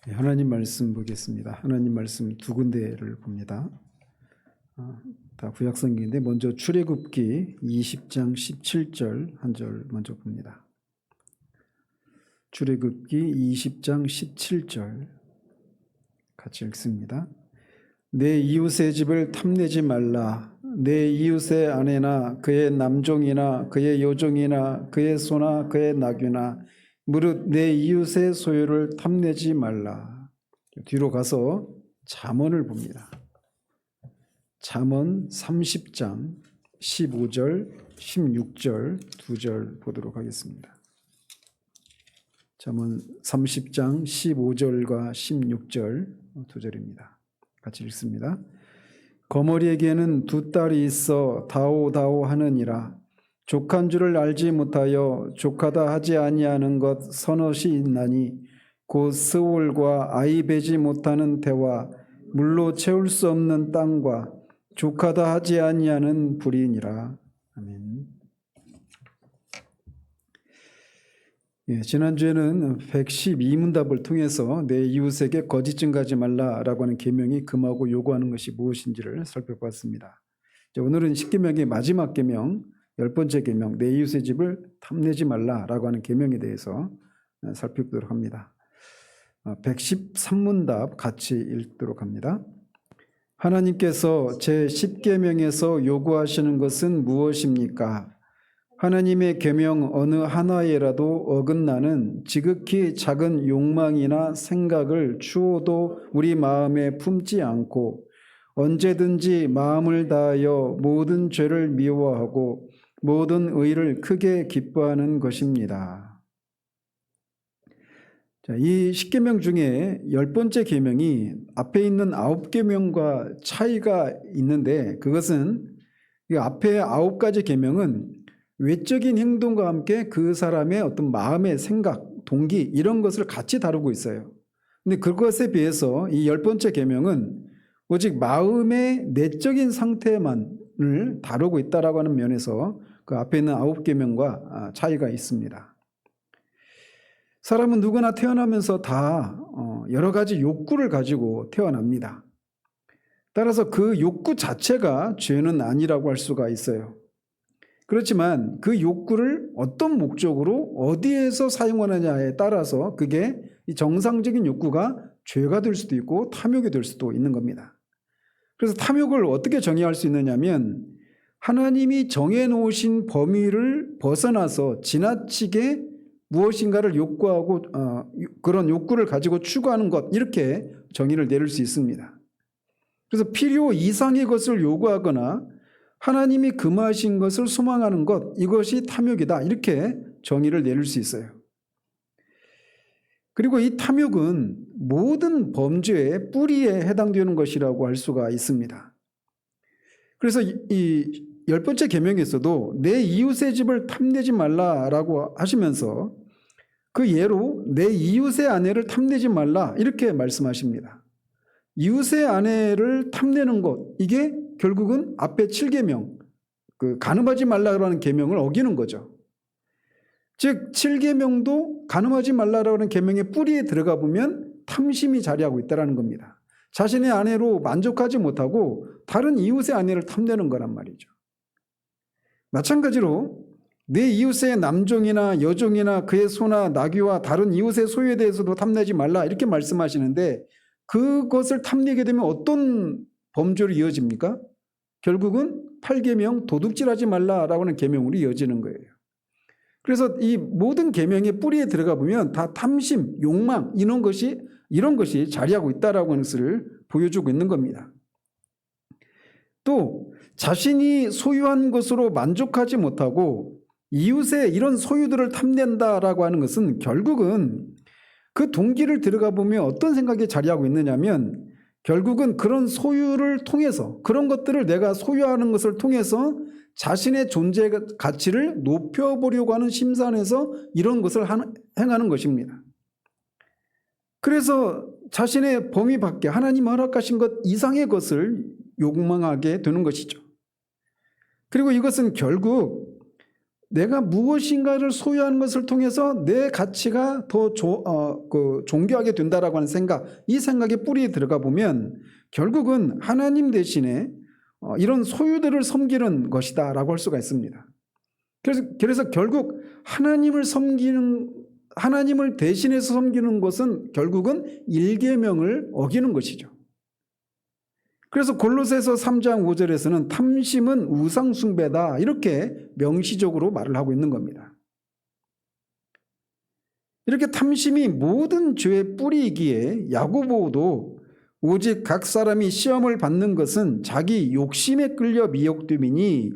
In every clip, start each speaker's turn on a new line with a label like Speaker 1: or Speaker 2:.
Speaker 1: 하나님 말씀 보겠습니다. 하나님 말씀 두 군데를 봅니다. 다 구약성경인데 먼저 출애굽기 20장 17절 한 절 먼저 봅니다. 출애굽기 20장 17절 같이 읽습니다. 내 이웃의 집을 탐내지 말라. 내 이웃의 아내나 그의 남종이나 그의 여종이나 그의 소나 그의 나귀나 무릇 내 이웃의 소유를 탐내지 말라. 뒤로 가서 잠언을 봅니다. 잠언 30장 15절 16절 두 절 보도록 하겠습니다. 잠언 30장 15절과 16절 두 절입니다. 같이 읽습니다. 거머리에게는 두 딸이 있어 다오다오 하느니라. 족한 줄을 알지 못하여 족하다 하지 아니하는 것 서넛이 있나니 곧 스올과 아이 베지 못하는 태와 물로 채울 수 없는 땅과 족하다 하지 아니하는 불이니라. 아멘. 지난주에는 112문답을 통해서 내 이웃에게 거짓 증거하지 말라라고 하는 계명이 금하고 요구하는 것이 무엇인지를 살펴봤습니다. 오늘은 10계명의 마지막 계명, 10번째 계명, 내 이웃의 집을 탐내지 말라라고 하는 계명에 대해서 살펴보도록 합니다. 113문답 같이 읽도록 합니다. 하나님께서 제 10계명에서 요구하시는 것은 무엇입니까? 하나님의 계명 어느 하나에라도 어긋나는 지극히 작은 욕망이나 생각을 추호도 우리 마음에 품지 않고 언제든지 마음을 다하여 모든 죄를 미워하고 모든 의를 크게 기뻐하는 것입니다. 이 10계명 중에 10번째 계명이 앞에 있는 9계명과 차이가 있는데 그것은 이 앞에 9가지 계명은 외적인 행동과 함께 그 사람의 어떤 마음의 생각, 동기 이런 것을 같이 다루고 있어요. 근데 그것에 비해서 이 10번째 계명은 오직 마음의 내적인 상태만을 다루고 있다라고 하는 면에서 그 앞에 있는 9계명과 차이가 있습니다. 사람은 누구나 태어나면서 다 여러 가지 욕구를 가지고 태어납니다. 따라서 그 욕구 자체가 죄는 아니라고 할 수가 있어요. 그렇지만 그 욕구를 어떤 목적으로 어디에서 사용하느냐에 따라서 그게 정상적인 욕구가 죄가 될 수도 있고 탐욕이 될 수도 있는 겁니다. 그래서 탐욕을 어떻게 정의할 수 있느냐면 하나님이 정해놓으신 범위를 벗어나서 지나치게 무엇인가를 욕구하고 그런 욕구를 가지고 추구하는 것 이렇게 정의를 내릴 수 있습니다. 그래서 필요 이상의 것을 요구하거나 하나님이 금하신 것을 소망하는 것 이것이 탐욕이다 이렇게 정의를 내릴 수 있어요. 그리고 이 탐욕은 모든 범죄의 뿌리에 해당되는 것이라고 할 수가 있습니다. 그래서 이 10번째 계명에서도 내 이웃의 집을 탐내지 말라라고 하시면서 그 예로 내 이웃의 아내를 탐내지 말라 이렇게 말씀하십니다. 이웃의 아내를 탐내는 것 이게 결국은 앞에 7계명 그 간음하지 말라라는 계명을 어기는 거죠. 즉 7계명도 간음하지 말라라는 계명의 뿌리에 들어가 보면 탐심이 자리하고 있다는 겁니다. 자신의 아내로 만족하지 못하고 다른 이웃의 아내를 탐내는 거란 말이죠. 마찬가지로 내 이웃의 남종이나 여종이나 그의 소나 나귀와 다른 이웃의 소유에 대해서도 탐내지 말라 이렇게 말씀하시는데 그것을 탐내게 되면 어떤 범죄로 이어집니까? 결국은 8계명 도둑질하지 말라라고 하는 계명으로 이어지는 거예요. 그래서 이 모든 계명의 뿌리에 들어가 보면 다 탐심, 욕망 이런 것이 자리하고 있다라고 하는 것을 보여주고 있는 겁니다. 또 자신이 소유한 것으로 만족하지 못하고 이웃의 이런 소유들을 탐낸다라고 하는 것은 결국은 그 동기를 들어가 보면 어떤 생각이 자리하고 있느냐면 결국은 그런 소유를 통해서 그런 것들을 내가 소유하는 것을 통해서 자신의 존재 가치를 높여보려고 하는 심산에서 이런 것을 행하는 것입니다. 그래서 자신의 범위 밖에 하나님 허락하신 것 이상의 것을 욕망하게 되는 것이죠. 그리고 이것은 결국 내가 무엇인가를 소유하는 것을 통해서 내 가치가 더 존귀하게 된다라고 하는 생각, 이 생각에 뿌리 들어가 보면 결국은 하나님 대신에 이런 소유들을 섬기는 것이다 라고 할 수가 있습니다. 그래서 결국 하나님을 대신해서 섬기는 것은 결국은 일계명을 어기는 것이죠. 그래서 골로새서 3장 5절에서는 탐심은 우상 숭배다 이렇게 명시적으로 말을 하고 있는 겁니다. 이렇게 탐심이 모든 죄의 뿌리이기에 야고보도 오직 각 사람이 시험을 받는 것은 자기 욕심에 끌려 미혹됨이니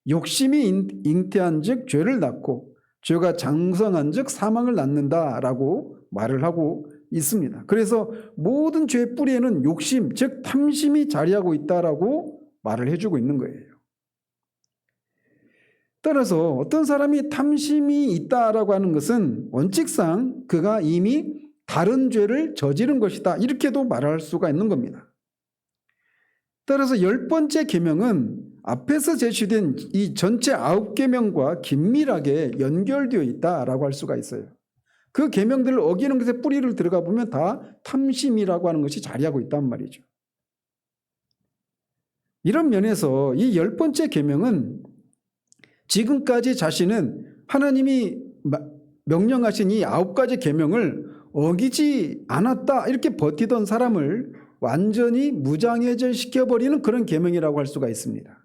Speaker 1: 욕심이 잉태한 즉 죄를 낳고 죄가 장성한 즉 사망을 낳는다라고 말을 하고 있습니다. 그래서 모든 죄의 뿌리에는 욕심, 즉 탐심이 자리하고 있다라고 말을 해주고 있는 거예요. 따라서 어떤 사람이 탐심이 있다라고 하는 것은 원칙상 그가 이미 다른 죄를 저지른 것이다 이렇게도 말할 수가 있는 겁니다. 따라서 10번째 계명은 앞에서 제시된 이 전체 9계명과 긴밀하게 연결되어 있다라고 할 수가 있어요. 그 계명들을 어기는 것에 뿌리를 들어가 보면 다 탐심이라고 하는 것이 자리하고 있단 말이죠. 이런 면에서 이 10번째 계명은 지금까지 자신은 하나님이 명령하신 이 9가지 계명을 어기지 않았다 이렇게 버티던 사람을 완전히 무장해제 시켜버리는 그런 계명이라고 할 수가 있습니다.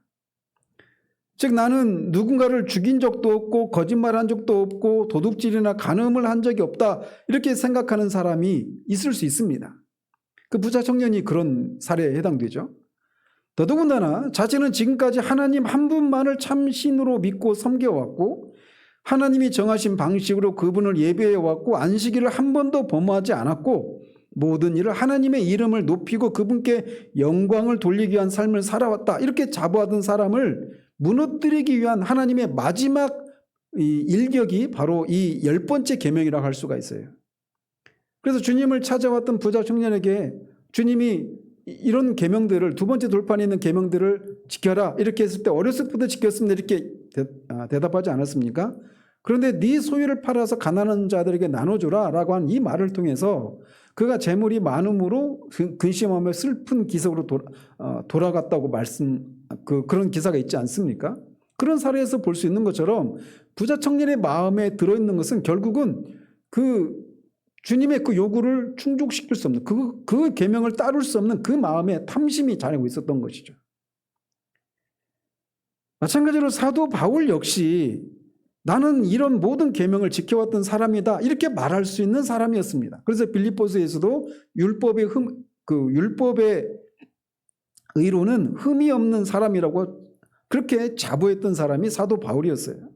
Speaker 1: 즉 나는 누군가를 죽인 적도 없고 거짓말한 적도 없고 도둑질이나 간음을 한 적이 없다 이렇게 생각하는 사람이 있을 수 있습니다. 그 부자 청년이 그런 사례에 해당되죠. 더더군다나 자신은 지금까지 하나님 한 분만을 참 신으로 믿고 섬겨왔고 하나님이 정하신 방식으로 그분을 예배해왔고 안식일을 한 번도 범하지 않았고 모든 일을 하나님의 이름을 높이고 그분께 영광을 돌리기 위한 삶을 살아왔다 이렇게 자부하던 사람을 무너뜨리기 위한 하나님의 마지막 일격이 바로 이 10번째 계명이라고 할 수가 있어요. 그래서 주님을 찾아왔던 부자 청년에게 주님이 이런 계명들을 두 번째 돌판에 있는 계명들을 지켜라 이렇게 했을 때 어렸을 때부터 지켰습니다 이렇게 대답하지 않았습니까? 그런데 네 소유를 팔아서 가난한 자들에게 나눠주라 라고 한 이 말을 통해서 그가 재물이 많음으로 근심하며 슬픈 기색으로 돌아갔다고 그런 기사가 있지 않습니까? 그런 사례에서 볼 수 있는 것처럼 부자 청년의 마음에 들어있는 것은 결국은 주님의 그 요구를 충족시킬 수 없는 그 계명을 따를 수 없는 그 마음에 탐심이 자리하고 있었던 것이죠. 마찬가지로 사도 바울 역시 나는 이런 모든 계명을 지켜왔던 사람이다 이렇게 말할 수 있는 사람이었습니다. 그래서 빌립보서에서도 율법의 의로는 흠이 없는 사람이라고 그렇게 자부했던 사람이 사도 바울이었어요.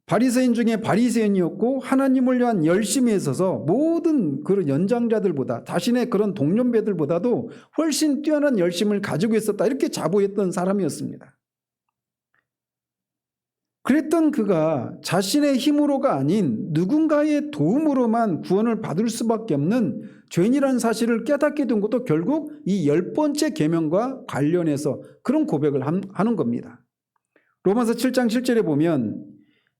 Speaker 1: 바리새인 중에 바리새인이었고 하나님을 위한 열심에 있어서 모든 그런 연장자들보다 자신의 그런 동년배들보다도 훨씬 뛰어난 열심을 가지고 있었다 이렇게 자부했던 사람이었습니다. 그랬던 그가 자신의 힘으로가 아닌 누군가의 도움으로만 구원을 받을 수밖에 없는 죄인이라는 사실을 깨닫게 된 것도 결국 이 10번째 계명과 관련해서 그런 고백을 하는 겁니다. 로마서 7장 7절에 보면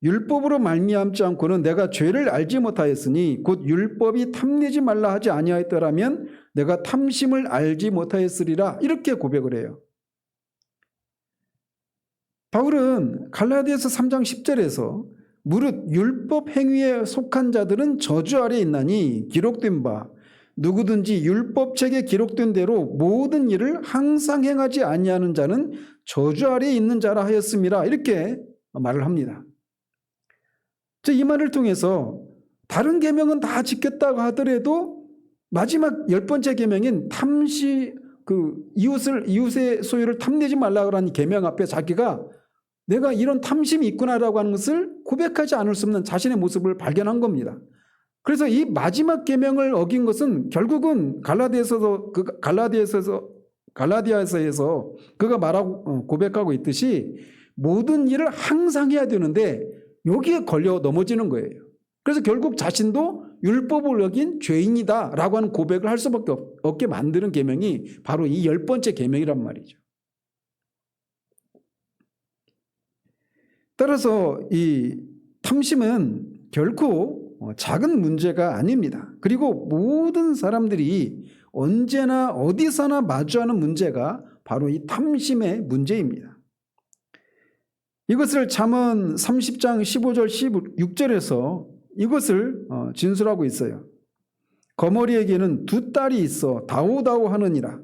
Speaker 1: 율법으로 말미암지 않고는 내가 죄를 알지 못하였으니 곧 율법이 탐내지 말라 하지 아니하였더라면 내가 탐심을 알지 못하였으리라 이렇게 고백을 해요. 바울은 갈라디아서 3장 10절에서 무릇 율법 행위에 속한 자들은 저주 아래에 있나니 기록된 바 누구든지 율법책에 기록된 대로 모든 일을 항상 행하지 아니하는 자는 저주 아래에 있는 자라 하였음이라 이렇게 말을 합니다. 이 말을 통해서 다른 계명은 다 지켰다고 하더라도 마지막 10번째 계명인 이웃의 소유를 탐내지 말라고 하는 계명 앞에 자기가 내가 이런 탐심이 있구나라고 하는 것을 고백하지 않을 수 없는 자신의 모습을 발견한 겁니다. 그래서 이 마지막 계명을 어긴 것은 결국은 갈라디아서에서 그가 말하고 고백하고 있듯이 모든 일을 항상 해야 되는데 여기에 걸려 넘어지는 거예요. 그래서 결국 자신도 율법을 어긴 죄인이다라고 하는 고백을 할 수밖에 없게 만드는 계명이 바로 이 10번째 계명이란 말이죠. 따라서 이 탐심은 결코 작은 문제가 아닙니다. 그리고 모든 사람들이 언제나 어디서나 마주하는 문제가 바로 이 탐심의 문제입니다. 이것을 잠언 30장 15절 16절에서 이것을 진술하고 있어요. 거머리에게는 두 딸이 있어 다오다오 하느니라.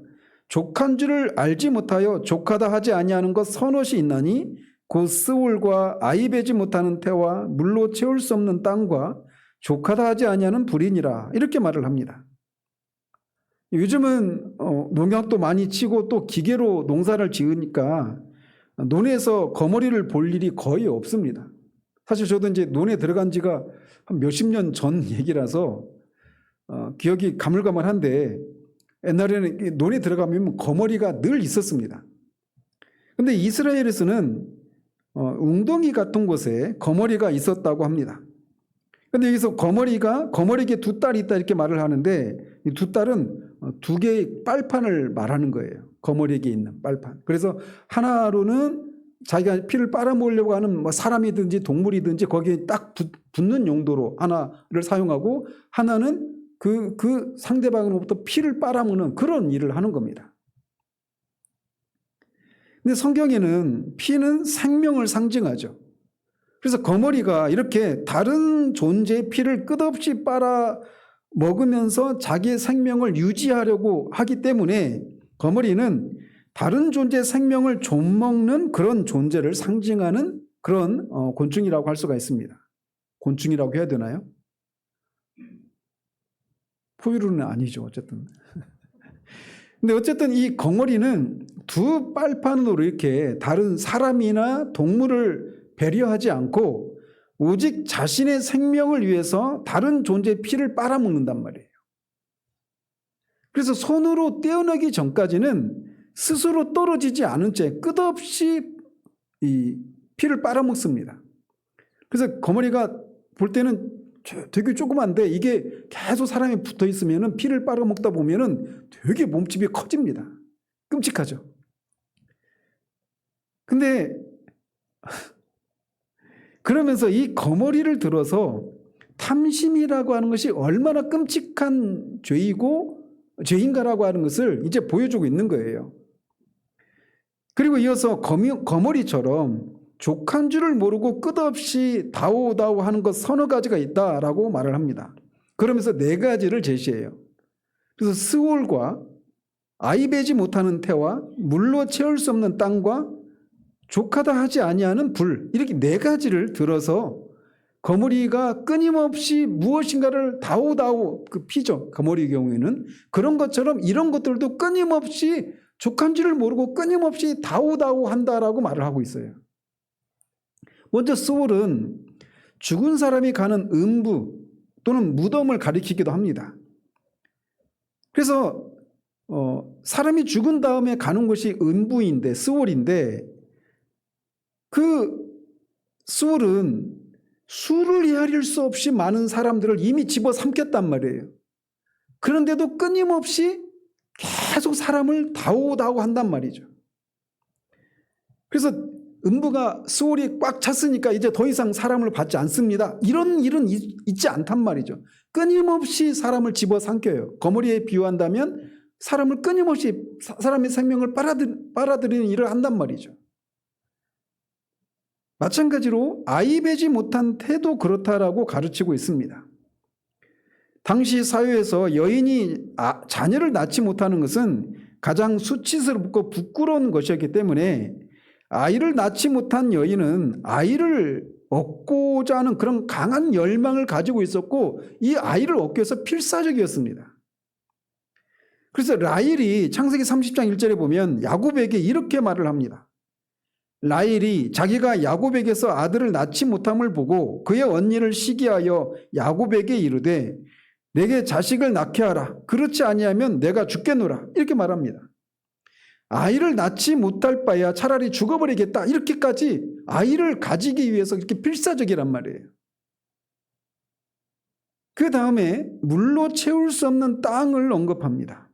Speaker 1: 족한 줄을 알지 못하여 족하다 하지 아니하는 것 서넛이 있나니 곧 스올과 아이 베지 못하는 태와 물로 채울 수 없는 땅과 족하다 하지 아니하는 불이니라. 이렇게 말을 합니다. 요즘은 농약도 많이 치고 또 기계로 농사를 지으니까 논에서 거머리를 볼 일이 거의 없습니다. 사실 저도 이제 논에 들어간 지가 한 몇십 년 전 얘기라서 기억이 가물가물한데 옛날에는 논에 들어가면 거머리가 늘 있었습니다. 근데 이스라엘에서는 웅덩이 같은 곳에 거머리가 있었다고 합니다. 근데 여기서 거머리에게 두 딸이 있다 이렇게 말을 하는데 이 두 딸은 두 개의 빨판을 말하는 거예요. 거머리에게 있는 빨판. 그래서 하나로는 자기가 피를 빨아먹으려고 하는 사람이든지 동물이든지 거기에 딱 붙는 용도로 하나를 사용하고 하나는 그 상대방으로부터 피를 빨아먹는 그런 일을 하는 겁니다. 근데 성경에는 피는 생명을 상징하죠. 그래서 거머리가 이렇게 다른 존재의 피를 끝없이 빨아먹으면서 자기의 생명을 유지하려고 하기 때문에 거머리는 다른 존재의 생명을 좀먹는 그런 존재를 상징하는 그런 곤충이라고 할 수가 있습니다. 곤충이라고 해야 되나요? 포유류는 아니죠. 어쨌든. 근데 어쨌든 이 거머리는 두 빨판으로 이렇게 다른 사람이나 동물을 배려하지 않고 오직 자신의 생명을 위해서 다른 존재의 피를 빨아먹는단 말이에요. 그래서 손으로 떼어내기 전까지는 스스로 떨어지지 않은 채 끝없이 이 피를 빨아먹습니다. 그래서 거머리가 볼 때는 되게 조그만데 이게 계속 사람이 붙어 있으면 피를 빨아먹다 보면 되게 몸집이 커집니다. 끔찍하죠. 근데 그러면서 이 거머리를 들어서 탐심이라고 하는 것이 얼마나 끔찍한 죄인가라고 하는 것을 이제 보여주고 있는 거예요. 그리고 이어서 거머리처럼 족한 줄을 모르고 끝없이 다오다오 하는 것 서너 가지가 있다라고 말을 합니다. 그러면서 네 가지를 제시해요. 그래서 스올과 아이 베지 못하는 태와 물로 채울 수 없는 땅과 족하다 하지 아니하는 불, 이렇게 네 가지를 들어서 거머리가 끊임없이 무엇인가를 다오다오, 그 피죠. 거머리의 경우에는 그런 것처럼 이런 것들도 끊임없이 족한 줄을 모르고 끊임없이 다오다오 한다라고 말을 하고 있어요. 먼저 스올은 죽은 사람이 가는 음부 또는 무덤을 가리키기도 합니다. 그래서 사람이 죽은 다음에 가는 곳이 음부인데, 스올인데, 그 스올은 수를 헤아릴 수 없이 많은 사람들을 이미 집어삼켰단 말이에요. 그런데도 끊임없이 계속 사람을 다오다오 한단 말이죠. 그래서 음부가 스올이 꽉 찼으니까 이제 더 이상 사람을 받지 않습니다. 이런 일은 있지 않단 말이죠. 끊임없이 사람을 집어삼켜요. 거머리에 비유한다면 사람을 끊임없이 사람의 생명을 빨아들이는 일을 한단 말이죠. 마찬가지로 아이 베지 못한 태도 그렇다라고 가르치고 있습니다. 당시 사회에서 여인이 자녀를 낳지 못하는 것은 가장 수치스럽고 부끄러운 것이었기 때문에 아이를 낳지 못한 여인은 아이를 얻고자 하는 그런 강한 열망을 가지고 있었고 이 아이를 얻기 위해서 필사적이었습니다. 그래서 라헬이 창세기 30장 1절에 보면 야곱에게 이렇게 말을 합니다. 라헬이 자기가 야곱에게서 아들을 낳지 못함을 보고 그의 언니를 시기하여 야곱에게 이르되 내게 자식을 낳게 하라. 그렇지 아니하면 내가 죽겠노라. 이렇게 말합니다. 아이를 낳지 못할 바야 차라리 죽어버리겠다. 이렇게까지 아이를 가지기 위해서 이렇게 필사적이란 말이에요. 그 다음에 물로 채울 수 없는 땅을 언급합니다.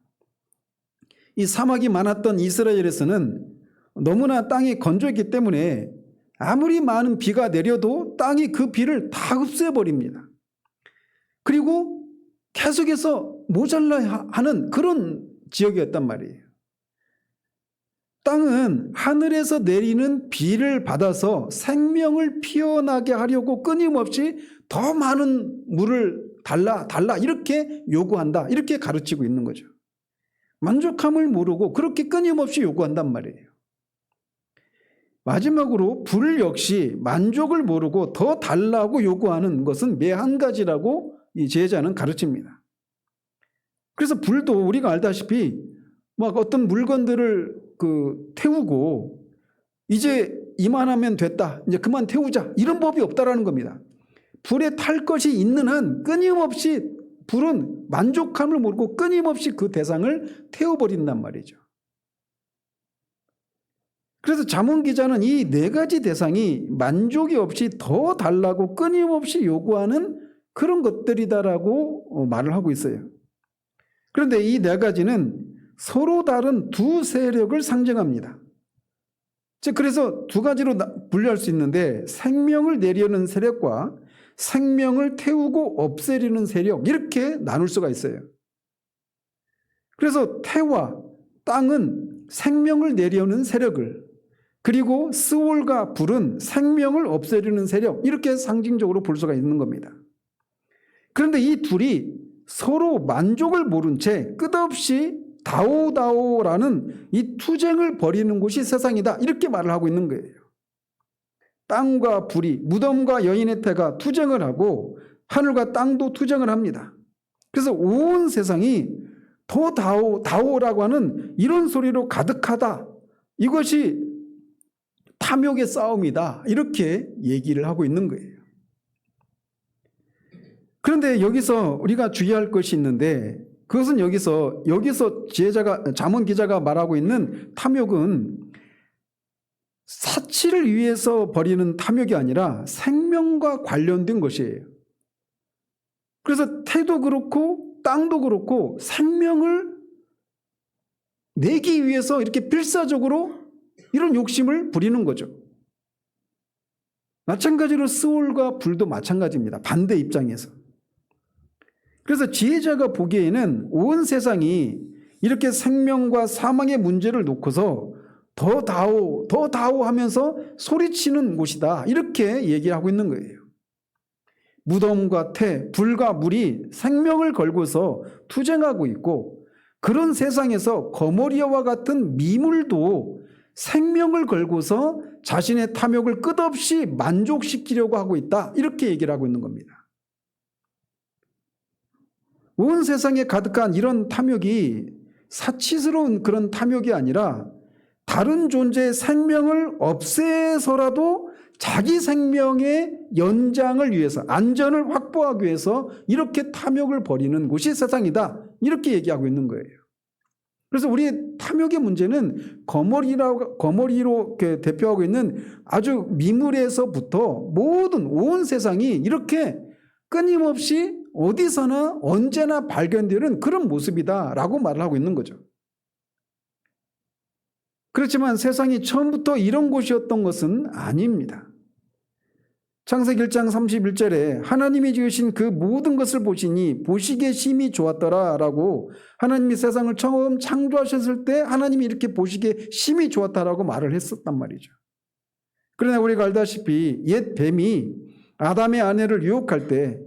Speaker 1: 이 사막이 많았던 이스라엘에서는 너무나 땅이 건조했기 때문에 아무리 많은 비가 내려도 땅이 그 비를 다 흡수해버립니다. 그리고 계속해서 모자라 하는 그런 지역이었단 말이에요. 땅은 하늘에서 내리는 비를 받아서 생명을 피어나게 하려고 끊임없이 더 많은 물을 달라 이렇게 요구한다, 이렇게 가르치고 있는 거죠. 만족함을 모르고 그렇게 끊임없이 요구한단 말이에요. 마지막으로 불 역시 만족을 모르고 더 달라고 요구하는 것은 매 한 가지라고 이 제자는 가르칩니다. 그래서 불도 우리가 알다시피 막 어떤 물건들을 태우고 이제 이만하면 됐다, 이제 그만 태우자, 이런 법이 없다라는 겁니다. 불에 탈 것이 있는 한 끊임없이 불은 만족함을 모르고 끊임없이 그 대상을 태워버린단 말이죠. 그래서 잠언 기자는 이 네 가지 대상이 만족이 없이 더 달라고 끊임없이 요구하는 그런 것들이다라고 말을 하고 있어요. 그런데 이 네 가지는 서로 다른 두 세력을 상징합니다. 즉, 그래서 두 가지로 분류할 수 있는데, 생명을 내려는 세력과 생명을 태우고 없애려는 세력, 이렇게 나눌 수가 있어요. 그래서 태와 땅은 생명을 내려는 세력을, 그리고 스올과 불은 생명을 없애려는 세력, 이렇게 상징적으로 볼 수가 있는 겁니다. 그런데 이 둘이 서로 만족을 모른 채 끝없이 다오다오라는 이 투쟁을 벌이는 곳이 세상이다, 이렇게 말을 하고 있는 거예요. 땅과 불이, 무덤과 여인의 태가 투쟁을 하고 하늘과 땅도 투쟁을 합니다. 그래서 온 세상이 더 다오라고 하는 이런 소리로 가득하다, 이것이 탐욕의 싸움이다, 이렇게 얘기를 하고 있는 거예요. 그런데 여기서 우리가 주의할 것이 있는데, 그것은 여기서 잠언 기자가 말하고 있는 탐욕은 사치를 위해서 벌이는 탐욕이 아니라 생명과 관련된 것이에요. 그래서 태도 그렇고 땅도 그렇고 생명을 내기 위해서 이렇게 필사적으로 이런 욕심을 부리는 거죠. 마찬가지로 스올과 불도 마찬가지입니다. 반대 입장에서. 그래서 지혜자가 보기에는 온 세상이 이렇게 생명과 사망의 문제를 놓고서 더 다오 하면서 소리치는 곳이다, 이렇게 얘기하고 있는 거예요. 무덤과 태, 불과 물이 생명을 걸고서 투쟁하고 있고, 그런 세상에서 거머리와 같은 미물도 생명을 걸고서 자신의 탐욕을 끝없이 만족시키려고 하고 있다, 이렇게 얘기를 하고 있는 겁니다. 온 세상에 가득한 이런 탐욕이 사치스러운 그런 탐욕이 아니라 다른 존재의 생명을 없애서라도 자기 생명의 연장을 위해서, 안전을 확보하기 위해서 이렇게 탐욕을 벌이는 곳이 세상이다, 이렇게 얘기하고 있는 거예요. 그래서 우리의 탐욕의 문제는 거머리로 대표하고 있는 아주 미물에서부터 모든 온 세상이 이렇게 끊임없이 어디서나 언제나 발견되는 그런 모습이다라고 말을 하고 있는 거죠. 그렇지만 세상이 처음부터 이런 곳이었던 것은 아닙니다. 창세기 1장 31절에 하나님이 지으신 그 모든 것을 보시니 보시기에 심히 좋았더라라고, 하나님이 세상을 처음 창조하셨을 때 하나님이 이렇게 보시기에 심히 좋았다라고 말을 했었단 말이죠. 그러나 우리가 알다시피 옛 뱀이 아담의 아내를 유혹할 때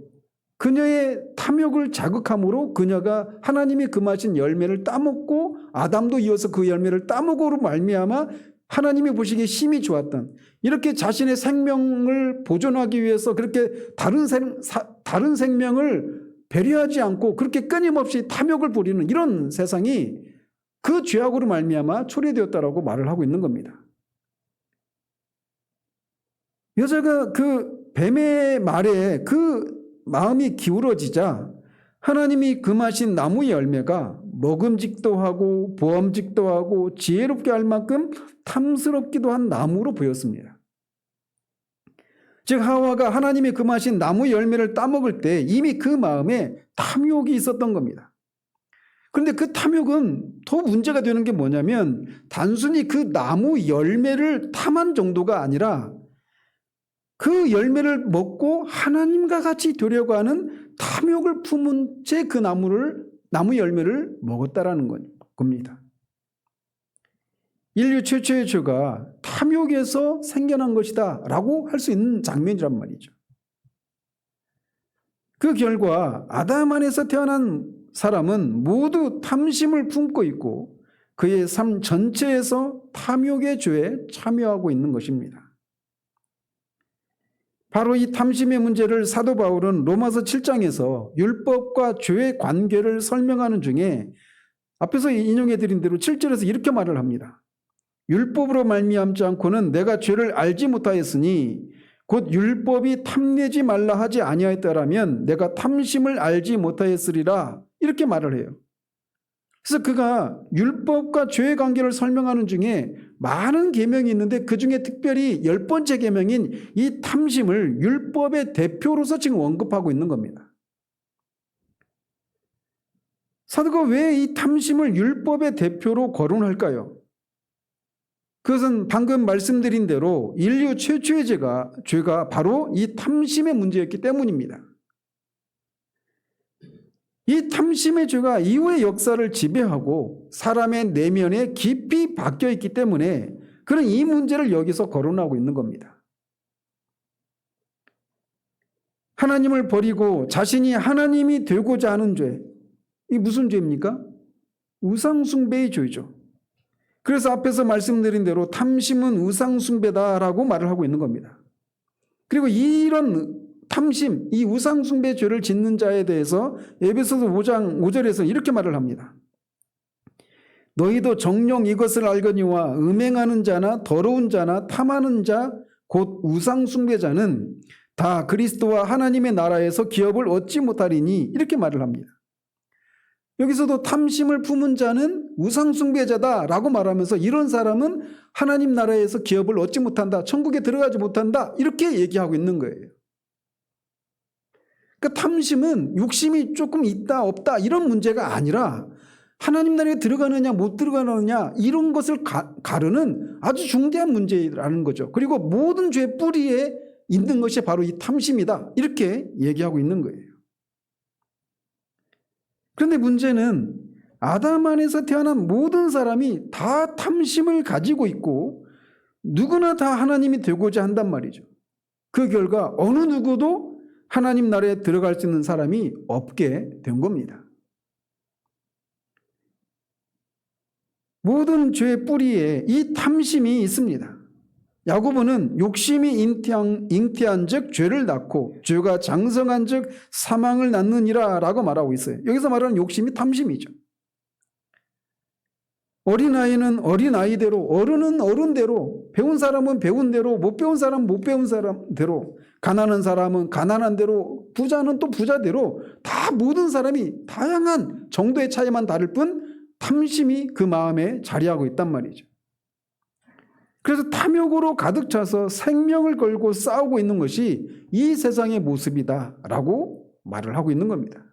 Speaker 1: 그녀의 탐욕을 자극함으로 그녀가 하나님이 금하신 열매를 따먹고 아담도 이어서 그 열매를 따먹으로 말미암아 하나님이 보시기에 심히 좋았던, 이렇게 자신의 생명을 보존하기 위해서 그렇게 다른 생명을 배려하지 않고 그렇게 끊임없이 탐욕을 부리는 이런 세상이 그 죄악으로 말미암아 초래되었다라고 말을 하고 있는 겁니다. 여자가 그 뱀의 말에 그 마음이 기울어지자 하나님이 금하신 나무의 열매가 먹음직도 하고 보암직도 하고 지혜롭게 할 만큼 탐스럽기도 한 나무로 보였습니다. 즉 하와가 하나님이 금하신 나무의 열매를 따먹을 때 이미 그 마음에 탐욕이 있었던 겁니다. 그런데 그 탐욕은 더 문제가 되는 게 뭐냐면, 단순히 그 나무 열매를 탐한 정도가 아니라 그 열매를 먹고 하나님과 같이 되려고 하는 탐욕을 품은 채 그 나무 열매를 먹었다라는 겁니다. 인류 최초의 죄가 탐욕에서 생겨난 것이다 라고 할 수 있는 장면이란 말이죠. 그 결과 아담 안에서 태어난 사람은 모두 탐심을 품고 있고 그의 삶 전체에서 탐욕의 죄에 참여하고 있는 것입니다. 바로 이 탐심의 문제를 사도 바울은 로마서 7장에서 율법과 죄의 관계를 설명하는 중에 앞에서 인용해 드린 대로 7절에서 이렇게 말을 합니다. 율법으로 말미암지 않고는 내가 죄를 알지 못하였으니 곧 율법이 탐내지 말라 하지 아니하였더라면 내가 탐심을 알지 못하였으리라 이렇게 말을 해요. 그래서 그가 율법과 죄의 관계를 설명하는 중에 많은 계명이 있는데 그 중에 특별히 10번째 계명인 이 탐심을 율법의 대표로서 지금 언급하고 있는 겁니다. 사도가 왜 이 탐심을 율법의 대표로 거론할까요? 그것은 방금 말씀드린 대로 인류 최초의 죄가 바로 이 탐심의 문제였기 때문입니다. 이 탐심의 죄가 이후의 역사를 지배하고 사람의 내면에 깊이 박혀 있기 때문에 그는 이 문제를 여기서 거론하고 있는 겁니다. 하나님을 버리고 자신이 하나님이 되고자 하는 죄, 이 무슨 죄입니까? 우상숭배의 죄죠. 그래서 앞에서 말씀드린 대로 탐심은 우상숭배다라고 말을 하고 있는 겁니다. 그리고 이런 탐심, 이 우상숭배 죄를 짓는 자에 대해서 에베소서 5장 5절에서 이렇게 말을 합니다. 너희도 정녕 이것을 알거니와 음행하는 자나 더러운 자나 탐하는 자 곧 우상숭배자는 다 그리스도와 하나님의 나라에서 기업을 얻지 못하리니 이렇게 말을 합니다. 여기서도 탐심을 품은 자는 우상숭배자다라고 말하면서 이런 사람은 하나님 나라에서 기업을 얻지 못한다, 천국에 들어가지 못한다 이렇게 얘기하고 있는 거예요. 그러니까 탐심은 욕심이 조금 있다 없다 이런 문제가 아니라 하나님 나라에 들어가느냐 못 들어가느냐 이런 것을 가르는 아주 중대한 문제라는 거죠. 그리고 모든 죄의 뿌리에 있는 것이 바로 이 탐심이다 이렇게 얘기하고 있는 거예요. 그런데 문제는 아담 안에서 태어난 모든 사람이 다 탐심을 가지고 있고 누구나 다 하나님이 되고자 한단 말이죠. 그 결과 어느 누구도 하나님 나라에 들어갈 수 있는 사람이 없게 된 겁니다. 모든 죄의 뿌리에 이 탐심이 있습니다. 야고보는 욕심이 잉태한 즉 죄를 낳고 죄가 장성한 즉 사망을 낳느니라 라고 말하고 있어요. 여기서 말하는 욕심이 탐심이죠. 어린아이는 어린아이대로, 어른은 어른대로, 배운 사람은 배운 대로, 못 배운 사람은 못 배운 사람대로, 가난한 사람은 가난한 대로, 부자는 또 부자대로 다 모든 사람이 다양한 정도의 차이만 다를 뿐 탐심이 그 마음에 자리하고 있단 말이죠. 그래서 탐욕으로 가득 차서 생명을 걸고 싸우고 있는 것이 이 세상의 모습이다라고 말을 하고 있는 겁니다.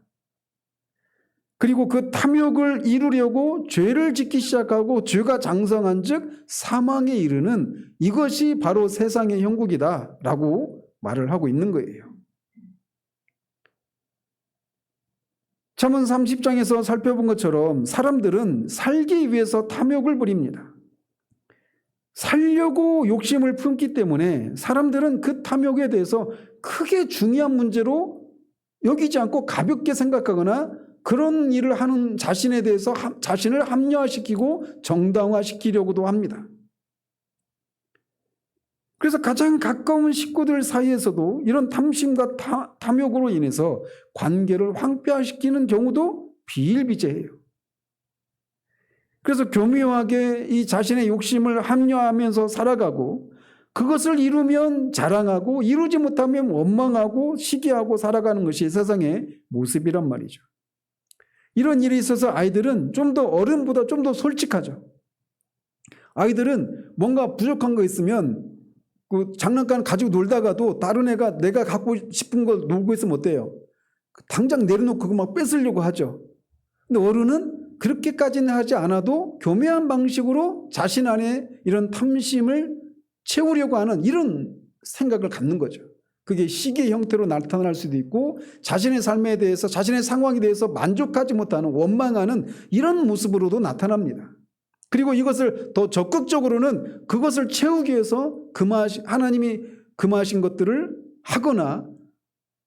Speaker 1: 그리고 그 탐욕을 이루려고 죄를 짓기 시작하고 죄가 장성한 즉 사망에 이르는 이것이 바로 세상의 형국이다라고 말을 하고 있는 거예요. 잠언 30장에서 살펴본 것처럼 사람들은 살기 위해서 탐욕을 부립니다. 살려고 욕심을 품기 때문에 사람들은 그 탐욕에 대해서 크게 중요한 문제로 여기지 않고 가볍게 생각하거나 그런 일을 하는 자신에 대해서 자신을 합리화시키고 정당화시키려고도 합니다. 그래서 가장 가까운 식구들 사이에서도 이런 탐심과 탐욕으로 인해서 관계를 황폐화시키는 경우도 비일비재해요. 그래서 교묘하게 이 자신의 욕심을 합리화하면서 살아가고 그것을 이루면 자랑하고 이루지 못하면 원망하고 시기하고 살아가는 것이 세상의 모습이란 말이죠. 이런 일이 있어서 아이들은 좀 더 어른보다 좀 더 솔직하죠. 아이들은 뭔가 부족한 거 있으면 그 장난감 가지고 놀다가도 다른 애가 내가 갖고 싶은 걸 놀고 있으면 어때요? 당장 내려놓고 그거 막 뺏으려고 하죠. 근데 어른은 그렇게까지는 하지 않아도 교묘한 방식으로 자신 안에 이런 탐심을 채우려고 하는 이런 생각을 갖는 거죠. 그게 시기의 형태로 나타날 수도 있고 자신의 삶에 대해서 자신의 상황에 대해서 만족하지 못하는 원망하는 이런 모습으로도 나타납니다. 그리고 이것을 더 적극적으로는 그것을 채우기 위해서 하나님이 금하신 것들을 하거나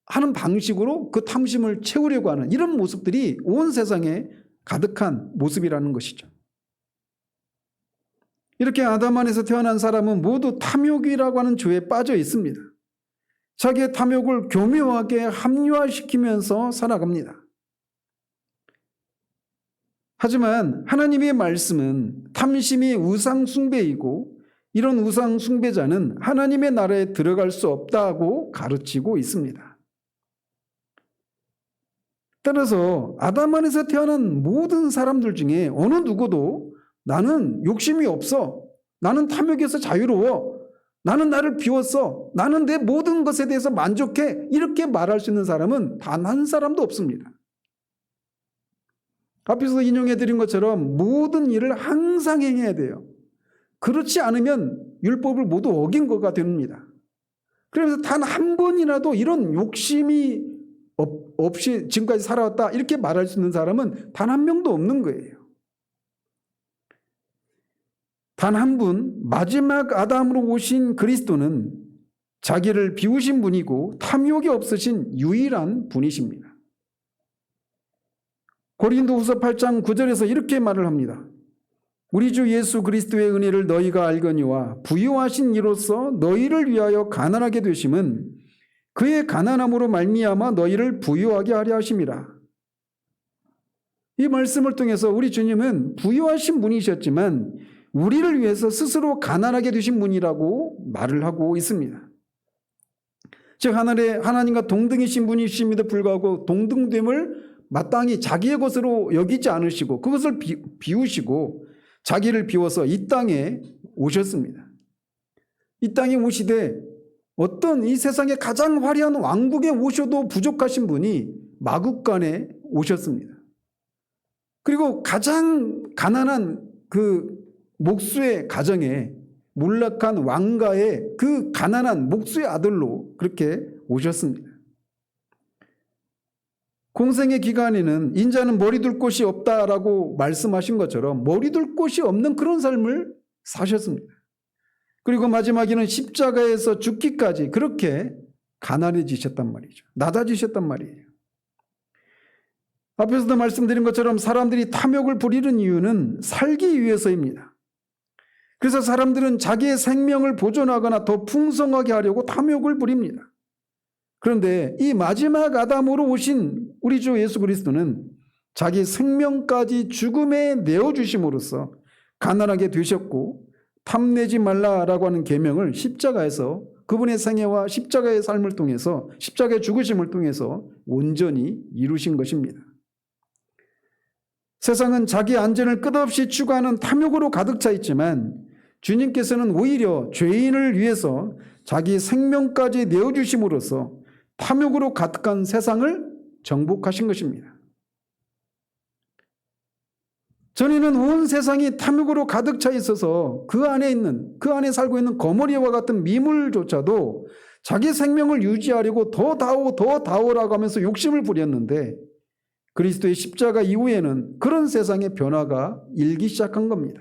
Speaker 1: 하는 방식으로 그 탐심을 채우려고 하는 이런 모습들이 온 세상에 가득한 모습이라는 것이죠. 이렇게 아담 안에서 태어난 사람은 모두 탐욕이라고 하는 죄에 빠져 있습니다. 자기의 탐욕을 교묘하게 합리화시키면서 살아갑니다. 하지만 하나님의 말씀은 탐심이 우상 숭배이고 이런 우상 숭배자는 하나님의 나라에 들어갈 수 없다고 가르치고 있습니다. 따라서 아담 안에서 태어난 모든 사람들 중에 어느 누구도 나는 욕심이 없어, 나는 탐욕에서 자유로워, 나는 나를 비웠어, 나는 내 모든 것에 대해서 만족해, 이렇게 말할 수 있는 사람은 단 한 사람도 없습니다. 앞에서 인용해 드린 것처럼 모든 일을 항상 행해야 돼요. 그렇지 않으면 율법을 모두 어긴 거가 됩니다. 그래서 단 한 번이라도 이런 욕심이 없이 지금까지 살아왔다 이렇게 말할 수 있는 사람은 단 한 명도 없는 거예요. 단 한 분, 마지막 아담으로 오신 그리스도는 자기를 비우신 분이고 탐욕이 없으신 유일한 분이십니다. 고린도후서 8장 9절에서 이렇게 말을 합니다. 우리 주 예수 그리스도의 은혜를 너희가 알거니와 부유하신 이로써 너희를 위하여 가난하게 되심은 그의 가난함으로 말미암아 너희를 부유하게 하려 하심이라. 이 말씀을 통해서 우리 주님은 부유하신 분이셨지만 우리를 위해서 스스로 가난하게 되신 분이라고 말을 하고 있습니다. 즉 하나님과 동등이신 분이심에도 불구하고 동등됨을 마땅히 자기의 것으로 여기지 않으시고 그것을 비우시고 자기를 비워서 이 땅에 오셨습니다. 이 땅에 오시되 어떤 이 세상의 가장 화려한 왕국에 오셔도 부족하신 분이 마국간에 오셨습니다. 그리고 가장 가난한 그 목수의 가정에 몰락한 왕가의 그 가난한 목수의 아들로 그렇게 오셨습니다. 공생의 기간에는 인자는 머리둘 곳이 없다라고 말씀하신 것처럼 머리둘 곳이 없는 그런 삶을 사셨습니다. 그리고 마지막에는 십자가에서 죽기까지 그렇게 가난해지셨단 말이죠. 낮아지셨단 말이에요. 앞에서도 말씀드린 것처럼 사람들이 탐욕을 부리는 이유는 살기 위해서입니다. 그래서 사람들은 자기의 생명을 보존하거나 더 풍성하게 하려고 탐욕을 부립니다. 그런데 이 마지막 아담으로 오신 우리 주 예수 그리스도는 자기 생명까지 죽음에 내어주심으로써 가난하게 되셨고 탐내지 말라라고 하는 계명을 십자가에서 그분의 생애와 십자가의 삶을 통해서 십자가의 죽으심을 통해서 온전히 이루신 것입니다. 세상은 자기 안전을 끝없이 추구하는 탐욕으로 가득 차 있지만 주님께서는 오히려 죄인을 위해서 자기 생명까지 내어주심으로써 탐욕으로 가득한 세상을 정복하신 것입니다. 전에는 온 세상이 탐욕으로 가득 차 있어서 그 안에 살고 있는 거머리와 같은 미물조차도 자기 생명을 유지하려고 더 다오라고 하면서 욕심을 부렸는데 그리스도의 십자가 이후에는 그런 세상의 변화가 일기 시작한 겁니다.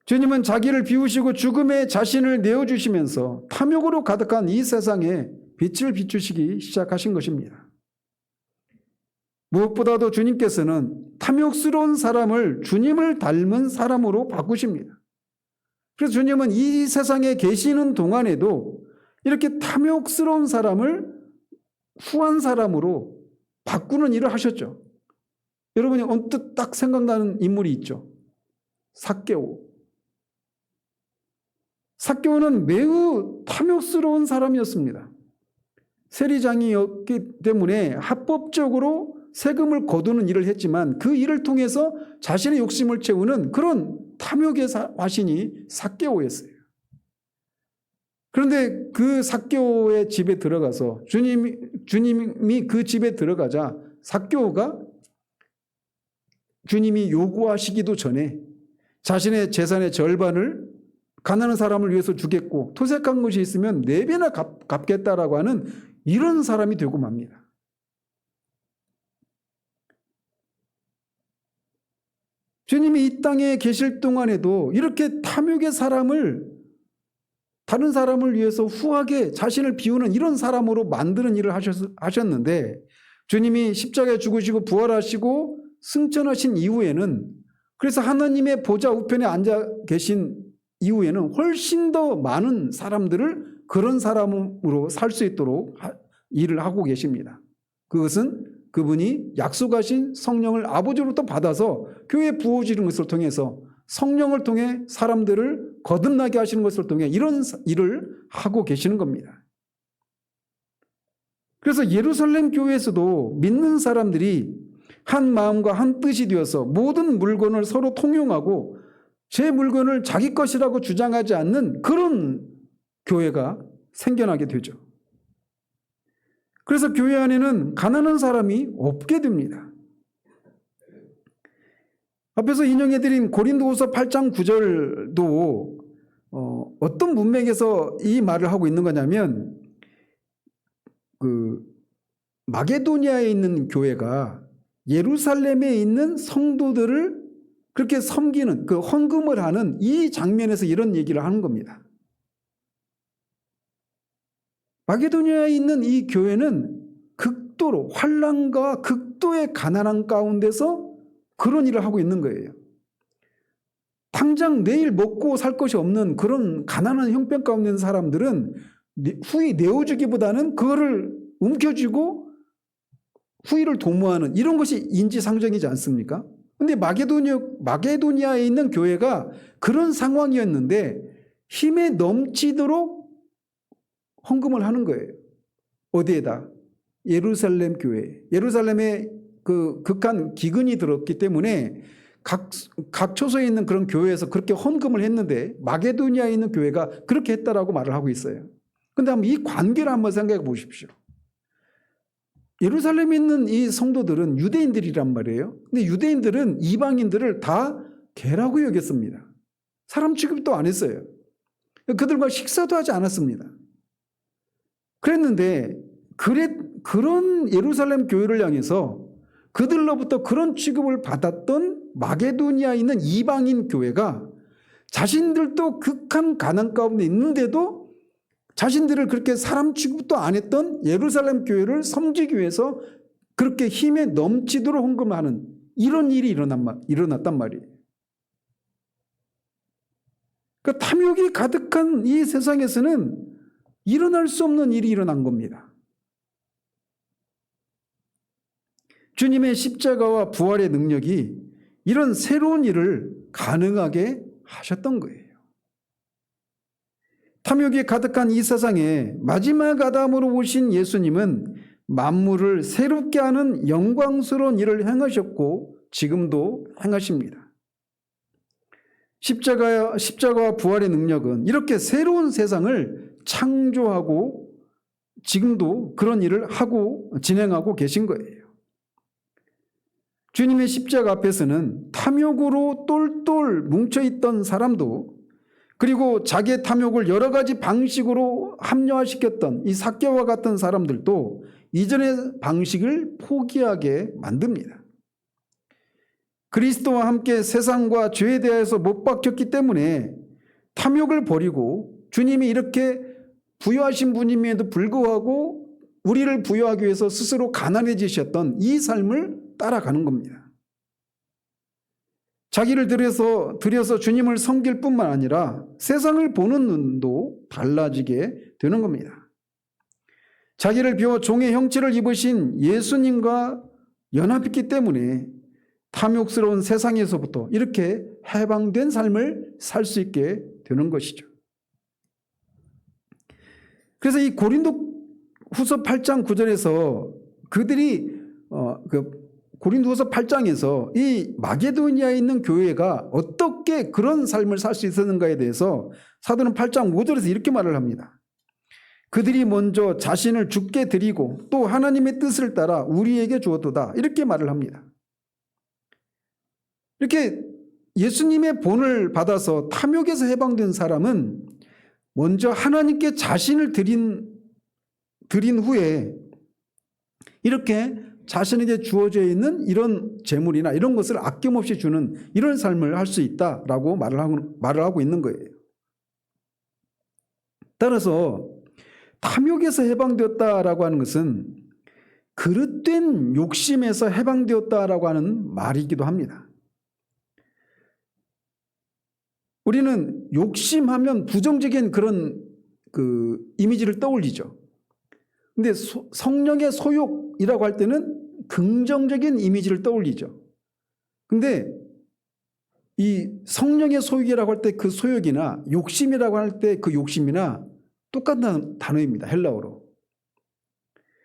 Speaker 1: 주님은 자기를 비우시고 죽음에 자신을 내어주시면서 탐욕으로 가득한 이 세상에 빛을 비추시기 시작하신 것입니다. 무엇보다도 주님께서는 탐욕스러운 사람을 주님을 닮은 사람으로 바꾸십니다. 그래서 주님은 이 세상에 계시는 동안에도 이렇게 탐욕스러운 사람을 후한 사람으로 바꾸는 일을 하셨죠. 여러분이 언뜻 딱 생각나는 인물이 있죠. 삭개오. 삭개오는 매우 탐욕스러운 사람이었습니다. 세리장이었기 때문에 합법적으로 세금을 거두는 일을 했지만 그 일을 통해서 자신의 욕심을 채우는 그런 탐욕의 화신이 삭개오였어요. 그런데 그 삭개오의 집에 들어가서 주님이 그 집에 들어가자 삭개오가 주님이 요구하시기도 전에 자신의 재산의 절반을 가난한 사람을 위해서 주겠고 토색한 것이 있으면 4배나 갚겠다라고 하는 이런 사람이 되고 맙니다. 주님이 이 땅에 계실 동안에도 이렇게 탐욕의 사람을 다른 사람을 위해서 후하게 자신을 비우는 이런 사람으로 만드는 일을 하셨는데 주님이 십자가에 죽으시고 부활하시고 승천하신 이후에는 그래서 하나님의 보좌 우편에 앉아 계신 이후에는 훨씬 더 많은 사람들을 그런 사람으로 살 수 있도록 일을 하고 계십니다. 그것은 그분이 약속하신 성령을 아버지로부터 받아서 교회에 부어지는 것을 통해서 성령을 통해 사람들을 거듭나게 하시는 것을 통해 이런 일을 하고 계시는 겁니다. 그래서 예루살렘 교회에서도 믿는 사람들이 한 마음과 한 뜻이 되어서 모든 물건을 서로 통용하고 제 물건을 자기 것이라고 주장하지 않는 그런 교회가 생겨나게 되죠. 그래서 교회 안에는 가난한 사람이 없게 됩니다. 앞에서 인용해드린 고린도후서 8장 9절도 어떤 문맥에서 이 말을 하고 있는 거냐면 마게도니아에 있는 교회가 예루살렘에 있는 성도들을 그렇게 섬기는 그 헌금을 하는 이 장면에서 이런 얘기를 하는 겁니다. 마게도니아에 있는 이 교회는 극도로 환난과 극도의 가난한 가운데서 그런 일을 하고 있는 거예요. 당장 내일 먹고 살 것이 없는 그런 가난한 형편 가운데 있는 사람들은 후히 내어주기보다는 그거를 움켜쥐고 후위를 도모하는 이런 것이 인지상정이지 않습니까? 그런데 마게도니아에 있는 교회가 그런 상황이었는데 힘에 넘치도록 헌금을 하는 거예요. 어디에다? 예루살렘 교회. 예루살렘에 그 극한 기근이 들었기 때문에 각 초소에 있는 그런 교회에서 그렇게 헌금을 했는데 마게도니아에 있는 교회가 그렇게 했다라고 말을 하고 있어요. 그런데 한번 이 관계를 한번 생각해 보십시오. 예루살렘에 있는 이 성도들은 유대인들이란 말이에요. 근데 유대인들은 이방인들을 다 개라고 여겼습니다. 사람 취급도 안 했어요. 그들과 식사도 하지 않았습니다. 그랬는데 그런 예루살렘 교회를 향해서 그들로부터 그런 취급을 받았던 마게도니아에 있는 이방인 교회가 자신들도 극한 가난 가운데 있는데도 자신들을 그렇게 사람 취급도 안 했던 예루살렘 교회를 섬기기 위해서 그렇게 힘에 넘치도록 헌금하는 이런 일이 일어났단 말이에요. 그러니까 탐욕이 가득한 이 세상에서는 일어날 수 없는 일이 일어난 겁니다. 주님의 십자가와 부활의 능력이 이런 새로운 일을 가능하게 하셨던 거예요. 탐욕이 가득한 이 세상에 마지막 아담으로 오신 예수님은 만물을 새롭게 하는 영광스러운 일을 행하셨고 지금도 행하십니다. 십자가와 부활의 능력은 이렇게 새로운 세상을 창조하고 지금도 그런 일을 하고 진행하고 계신 거예요. 주님의 십자가 앞에서는 탐욕으로 똘똘 뭉쳐있던 사람도 그리고 자기의 탐욕을 여러 가지 방식으로 합리화시켰던 이 삭개와 같은 사람들도 이전의 방식을 포기하게 만듭니다. 그리스도와 함께 세상과 죄에 대해서 못 박혔기 때문에 탐욕을 버리고 주님이 이렇게 부여하신 분임에도 불구하고 우리를 부여하기 위해서 스스로 가난해지셨던 이 삶을 따라가는 겁니다. 자기를 들여서 주님을 섬길 뿐만 아니라 세상을 보는 눈도 달라지게 되는 겁니다. 자기를 비워 종의 형체를 입으신 예수님과 연합했기 때문에 탐욕스러운 세상에서부터 이렇게 해방된 삶을 살 수 있게 되는 것이죠. 그래서 이 고린도후서 8장 9절에서 그들이 고린도후서 8장에서 이 마게도니아에 있는 교회가 어떻게 그런 삶을 살 수 있었는가에 대해서 사도는 8장 5절에서 이렇게 말을 합니다. 그들이 먼저 자신을 주께 드리고 또 하나님의 뜻을 따라 우리에게 주었도다. 이렇게 말을 합니다. 이렇게 예수님의 본을 받아서 탐욕에서 해방된 사람은 먼저 하나님께 자신을 드린 후에 이렇게 자신에게 주어져 있는 이런 재물이나 이런 것을 아낌없이 주는 이런 삶을 할 수 있다라고 말을 하고 있는 거예요. 따라서 탐욕에서 해방되었다라고 하는 것은 그릇된 욕심에서 해방되었다라고 하는 말이기도 합니다. 우리는 욕심하면 부정적인 그런 이미지를 떠올리죠. 근데 성령의 소욕이라고 할 때는 긍정적인 이미지를 떠올리죠. 근데 이 성령의 소욕이라고 할 때 그 소욕이나 욕심이라고 할 때 그 욕심이나 똑같은 단어입니다. 헬라어로.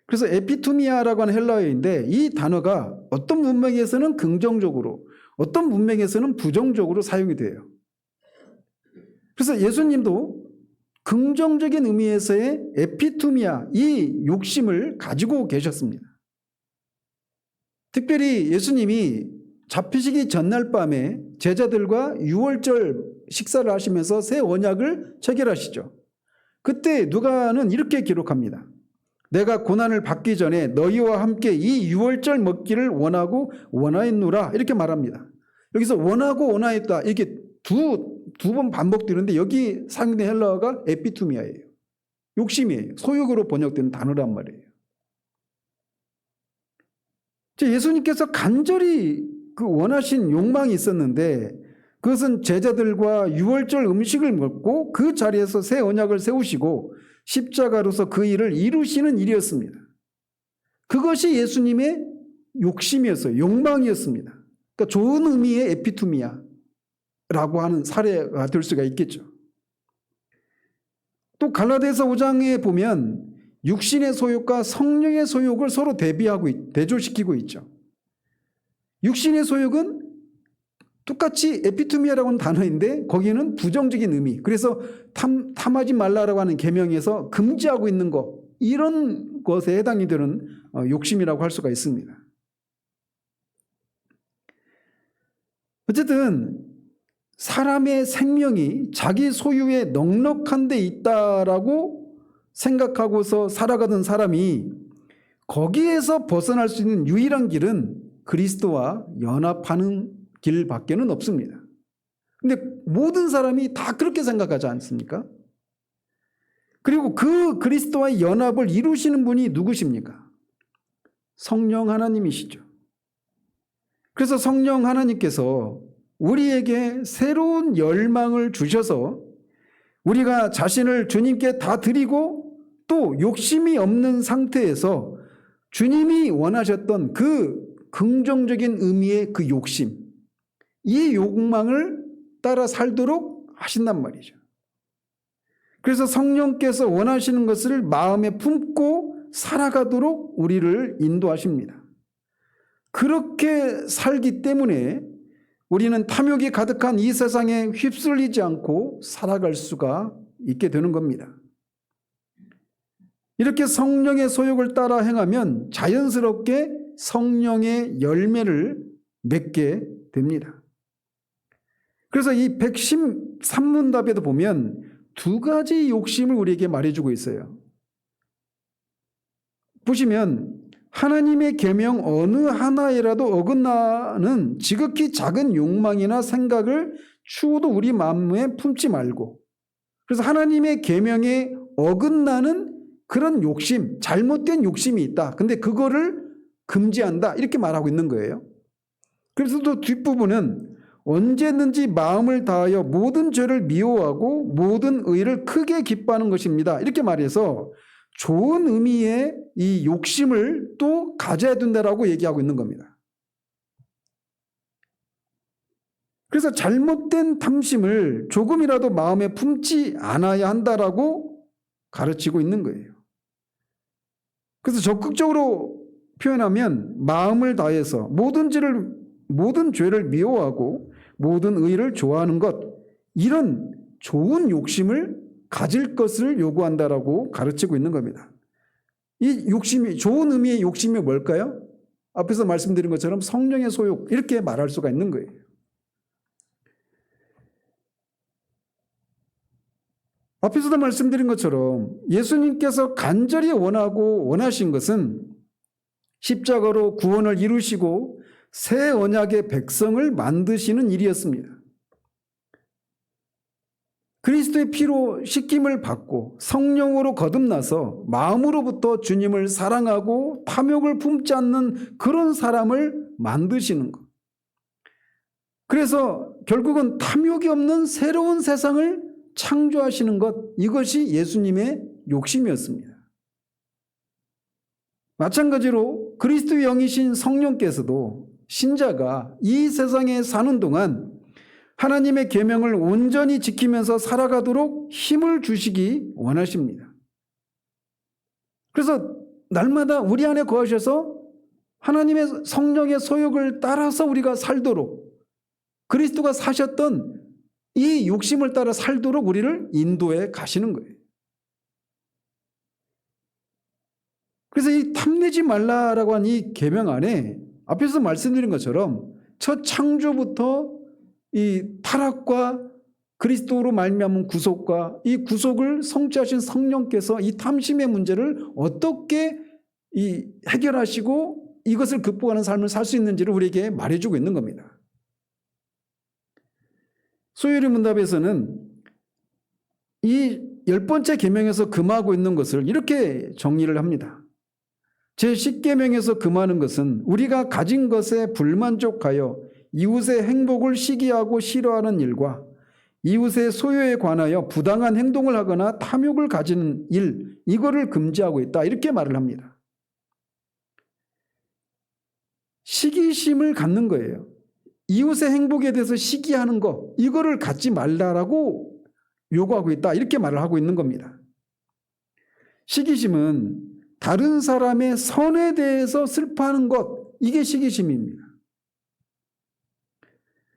Speaker 1: 그래서 에피투미아라고 하는 헬라어인데 이 단어가 어떤 문맥에서는 긍정적으로 어떤 문맥에서는 부정적으로 사용이 돼요. 그래서 예수님도 긍정적인 의미에서의 에피투미아, 이 욕심을 가지고 계셨습니다. 특별히 예수님이 잡히시기 전날 밤에 제자들과 유월절 식사를 하시면서 새 언약을 체결하시죠. 그때 누가는 이렇게 기록합니다. 내가 고난을 받기 전에 너희와 함께 이 유월절 먹기를 원하고 원하였노라 이렇게 말합니다. 여기서 원하고 원하였다 이렇게 두 번 반복되는데 여기 사용된 헬라어가 에피투미아예요. 욕심이에요. 소욕으로 번역된 단어란 말이에요. 예수님께서 간절히 그 원하신 욕망이 있었는데 그것은 제자들과 유월절 음식을 먹고 그 자리에서 새 언약을 세우시고 십자가로서 그 일을 이루시는 일이었습니다. 그것이 예수님의 욕심이었어요. 욕망이었습니다. 그러니까 좋은 의미의 에피투미아라고 하는 사례가 될 수가 있겠죠. 또 갈라디아서 5장에 보면 육신의 소욕과 성령의 소욕을 서로 대조시키고 있죠. 육신의 소욕은 똑같이 에피투미아라고 하는 단어인데 거기에는 부정적인 의미, 그래서 탐하지 말라라고 하는 계명에서 금지하고 있는 것, 이런 것에 해당이 되는 욕심이라고 할 수가 있습니다. 어쨌든 사람의 생명이 자기 소유에 넉넉한 데 있다라고 생각하고서 살아가던 사람이 거기에서 벗어날 수 있는 유일한 길은 그리스도와 연합하는 길밖에는 없습니다. 근데 모든 사람이 다 그렇게 생각하지 않습니까? 그리고 그 그리스도와의 연합을 이루시는 분이 누구십니까? 성령 하나님이시죠. 그래서 성령 하나님께서 우리에게 새로운 열망을 주셔서 우리가 자신을 주님께 다 드리고 또 욕심이 없는 상태에서 주님이 원하셨던 그 긍정적인 의미의 그 욕심, 이 욕망을 따라 살도록 하신단 말이죠. 그래서 성령께서 원하시는 것을 마음에 품고 살아가도록 우리를 인도하십니다. 그렇게 살기 때문에 우리는 탐욕이 가득한 이 세상에 휩쓸리지 않고 살아갈 수가 있게 되는 겁니다. 이렇게 성령의 소욕을 따라 행하면 자연스럽게 성령의 열매를 맺게 됩니다. 그래서 이 113문답에도 보면 두 가지 욕심을 우리에게 말해주고 있어요. 보시면 하나님의 계명 어느 하나에라도 어긋나는 지극히 작은 욕망이나 생각을 추호도 우리 마음에 품지 말고, 그래서 하나님의 계명에 어긋나는 그런 욕심, 잘못된 욕심이 있다. 근데 그거를 금지한다. 이렇게 말하고 있는 거예요. 그래서 또 뒷부분은 언제든지 마음을 다하여 모든 죄를 미워하고 모든 의를 크게 기뻐하는 것입니다. 이렇게 말해서 좋은 의미의 이 욕심을 또 가져야 된다라고 얘기하고 있는 겁니다. 그래서 잘못된 탐심을 조금이라도 마음에 품지 않아야 한다라고 가르치고 있는 거예요. 그래서 적극적으로 표현하면 마음을 다해서 모든 죄를 미워하고 모든 의를 좋아하는 것, 이런 좋은 욕심을 가질 것을 요구한다라고 가르치고 있는 겁니다. 이 욕심이, 좋은 의미의 욕심이 뭘까요? 앞에서 말씀드린 것처럼 성령의 소욕, 이렇게 말할 수가 있는 거예요. 앞에서도 말씀드린 것처럼 예수님께서 간절히 원하고 원하신 것은 십자가로 구원을 이루시고 새 언약의 백성을 만드시는 일이었습니다. 그리스도의 피로 씻김을 받고 성령으로 거듭나서 마음으로부터 주님을 사랑하고 탐욕을 품지 않는 그런 사람을 만드시는 것. 그래서 결국은 탐욕이 없는 새로운 세상을 창조하시는 것, 이것이 예수님의 욕심이었습니다. 마찬가지로 그리스도의 영이신 성령께서도 신자가 이 세상에 사는 동안 하나님의 계명을 온전히 지키면서 살아가도록 힘을 주시기 원하십니다. 그래서 날마다 우리 안에 거하셔서 하나님의 성령의 소욕을 따라서 우리가 살도록, 그리스도가 사셨던 이 욕심을 따라 살도록 우리를 인도해 가시는 거예요. 그래서 이 탐내지 말라라고 한 이 계명 안에 앞에서 말씀드린 것처럼 첫 창조부터 이 타락과 그리스도로 말미암은 구속과 이 구속을 성취하신 성령께서 이 탐심의 문제를 어떻게 해결하시고 이것을 극복하는 삶을 살 수 있는지를 우리에게 말해주고 있는 겁니다. 소요리 문답에서는 이 10번째 계명에서 금하고 있는 것을 이렇게 정리를 합니다. 제10계명에서 금하는 것은 우리가 가진 것에 불만족하여 이웃의 행복을 시기하고 싫어하는 일과 이웃의 소유에 관하여 부당한 행동을 하거나 탐욕을 가지는 일, 이거를 금지하고 있다, 이렇게 말을 합니다. 시기심을 갖는 거예요. 이웃의 행복에 대해서 시기하는 거, 이거를 갖지 말라라고 요구하고 있다, 이렇게 말을 하고 있는 겁니다. 시기심은 다른 사람의 선에 대해서 슬퍼하는 것, 이게 시기심입니다.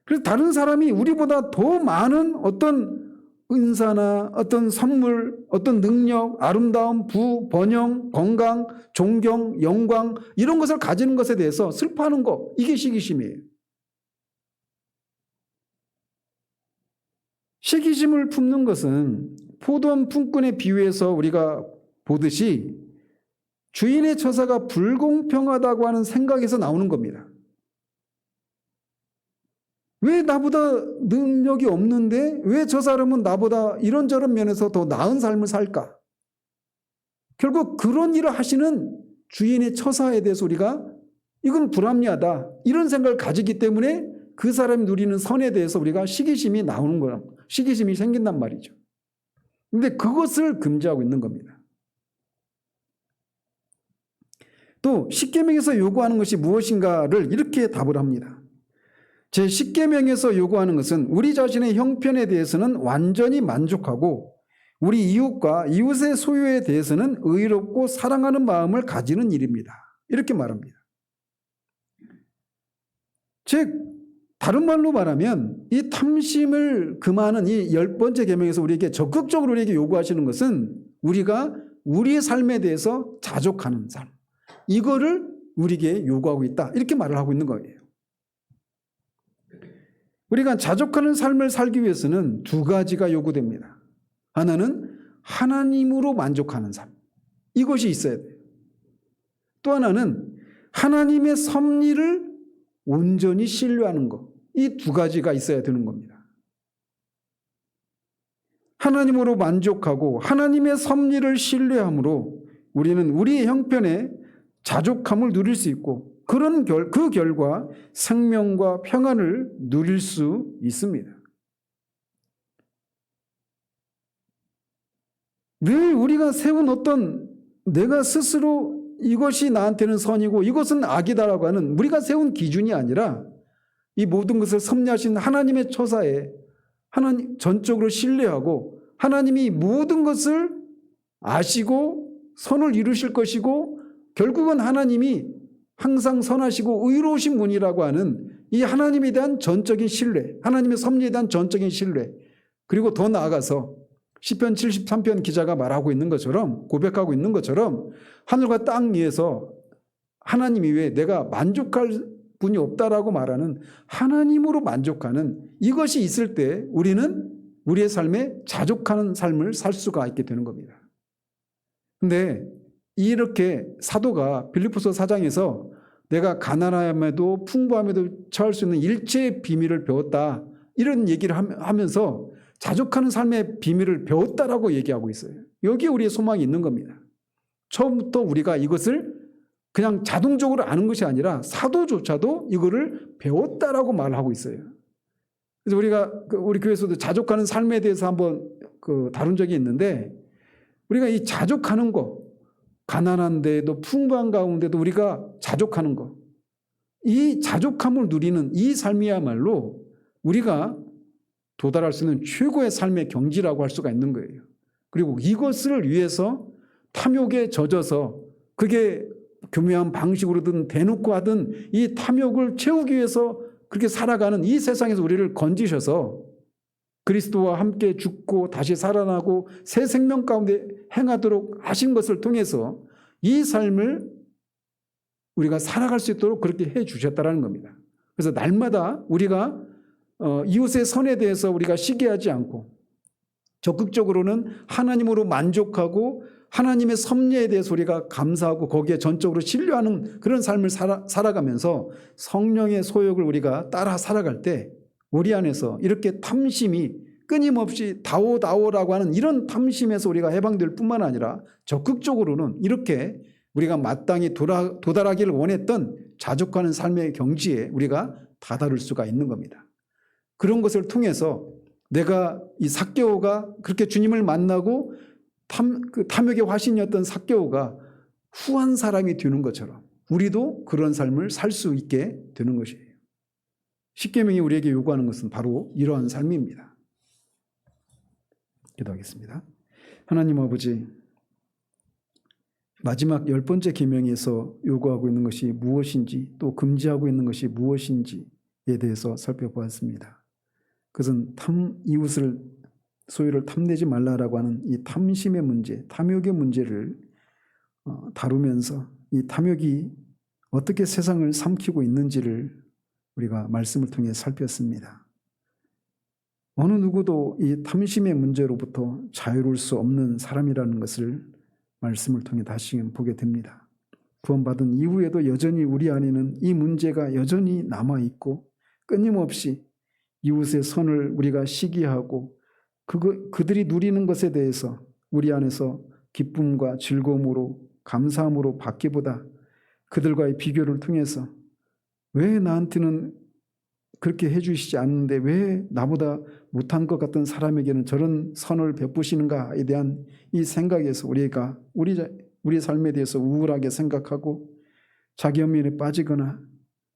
Speaker 1: 그래서 다른 사람이 우리보다 더 많은 어떤 은사나 어떤 선물, 어떤 능력, 아름다움, 부, 번영, 건강, 존경, 영광, 이런 것을 가지는 것에 대해서 슬퍼하는 것, 이게 시기심이에요. 시기심을 품는 것은 포도원 품꾼에 비유해서 우리가 보듯이 주인의 처사가 불공평하다고 하는 생각에서 나오는 겁니다. 왜 나보다 능력이 없는데 왜 저 사람은 나보다 이런저런 면에서 더 나은 삶을 살까? 결국 그런 일을 하시는 주인의 처사에 대해서 우리가 이건 불합리하다, 이런 생각을 가지기 때문에 그 사람이 누리는 선에 대해서 우리가 시기심이 나오는 거예요. 시기심이 생긴단 말이죠. 그런데 그것을 금지하고 있는 겁니다. 또 십계명에서 요구하는 것이 무엇인가를 이렇게 답을 합니다. 제10계명에서 요구하는 것은 우리 자신의 형편에 대해서는 완전히 만족하고 우리 이웃과 이웃의 소유에 대해서는 의롭고 사랑하는 마음을 가지는 일입니다. 이렇게 말합니다. 즉 다른 말로 말하면 이 탐심을 금하는 이 10번째 계명에서 우리에게 적극적으로 우리에게 요구하시는 것은 우리가 우리의 삶에 대해서 자족하는 삶, 이거를 우리에게 요구하고 있다, 이렇게 말을 하고 있는 거예요. 우리가 자족하는 삶을 살기 위해서는 두 가지가 요구됩니다. 하나는 하나님으로 만족하는 삶, 이것이 있어야 돼요. 또 하나는 하나님의 섭리를 온전히 신뢰하는 것, 이 두 가지가 있어야 되는 겁니다. 하나님으로 만족하고 하나님의 섭리를 신뢰함으로 우리는 우리의 형편에 자족함을 누릴 수 있고 그 결과 생명과 평안을 누릴 수 있습니다. 늘 우리가 세운 어떤 내가 스스로 이것이 나한테는 선이고 이것은 악이다라고 하는 우리가 세운 기준이 아니라 이 모든 것을 섭리하신 하나님의 처사에 하나님 전적으로 신뢰하고 하나님이 모든 것을 아시고 선을 이루실 것이고 결국은 하나님이 항상 선하시고 의로우신 분이라고 하는 이 하나님에 대한 전적인 신뢰, 하나님의 섭리에 대한 전적인 신뢰, 그리고 더 나아가서 시편 73편 기자가 말하고 있는 것처럼, 고백하고 있는 것처럼 하늘과 땅 위에서 하나님 이외에 내가 만족할 분이 없다라고 말하는 하나님으로 만족하는 이것이 있을 때 우리는 우리의 삶에 자족하는 삶을 살 수가 있게 되는 겁니다. 근데 이렇게 사도가 빌립보서 4장에서 내가 가난함에도 풍부함에도 처할 수 있는 일체의 비밀을 배웠다, 이런 얘기를 하면서 자족하는 삶의 비밀을 배웠다라고 얘기하고 있어요. 여기에 우리의 소망이 있는 겁니다. 처음부터 우리가 이것을 그냥 자동적으로 아는 것이 아니라 사도조차도 이거를 배웠다라고 말하고 있어요. 그래서 우리 교회에서도 자족하는 삶에 대해서 한번 다룬 적이 있는데, 우리가 이 자족하는 거, 가난한데도 풍부한 가운데도 우리가 자족하는 거, 이 자족함을 누리는 이 삶이야말로 우리가 도달할 수 있는 최고의 삶의 경지라고 할 수가 있는 거예요. 그리고 이것을 위해서 탐욕에 젖어서, 그게 교묘한 방식으로든 대놓고 하든 이 탐욕을 채우기 위해서 그렇게 살아가는 이 세상에서 우리를 건지셔서 그리스도와 함께 죽고 다시 살아나고 새 생명 가운데 행하도록 하신 것을 통해서 이 삶을 우리가 살아갈 수 있도록 그렇게 해 주셨다는 겁니다. 그래서 날마다 우리가 이웃의 선에 대해서 우리가 시기하지 않고 적극적으로는 하나님으로 만족하고 하나님의 섭리에 대해서 우리가 감사하고 거기에 전적으로 신뢰하는 그런 삶을 살아가면서 성령의 소욕을 우리가 따라 살아갈 때 우리 안에서 이렇게 탐심이 끊임없이 다오다오라고 하는 이런 탐심에서 우리가 해방될 뿐만 아니라 적극적으로는 이렇게 우리가 마땅히 도달하기를 원했던 자족하는 삶의 경지에 우리가 다다를 수가 있는 겁니다. 그런 것을 통해서 내가 이 삭개오가 그렇게 주님을 만나고 탐욕의 화신이었던 삭개오가 후한 사람이 되는 것처럼 우리도 그런 삶을 살 수 있게 되는 것이에요. 십계명이 우리에게 요구하는 것은 바로 이러한 삶입니다. 기도하겠습니다. 하나님 아버지, 마지막 10번째 계명에서 요구하고 있는 것이 무엇인지, 또 금지하고 있는 것이 무엇인지에 대해서 살펴보았습니다. 그것은 이웃을 소유를 탐내지 말라라고 하는 이 탐심의 문제, 탐욕의 문제를 다루면서 이 탐욕이 어떻게 세상을 삼키고 있는지를 우리가 말씀을 통해 살폈습니다. 어느 누구도 이 탐심의 문제로부터 자유로울 수 없는 사람이라는 것을 말씀을 통해 다시 보게 됩니다. 구원받은 이후에도 여전히 우리 안에는 이 문제가 여전히 남아있고 끊임없이 이웃의 선을 우리가 시기하고 그들이 누리는 것에 대해서 우리 안에서 기쁨과 즐거움으로 감사함으로 받기보다 그들과의 비교를 통해서 왜 나한테는 그렇게 해주시지 않는데 왜 나보다 못한 것 같은 사람에게는 저런 선을 베푸시는가에 대한 이 생각에서 우리가 우리 삶에 대해서 우울하게 생각하고 자기 연민에 빠지거나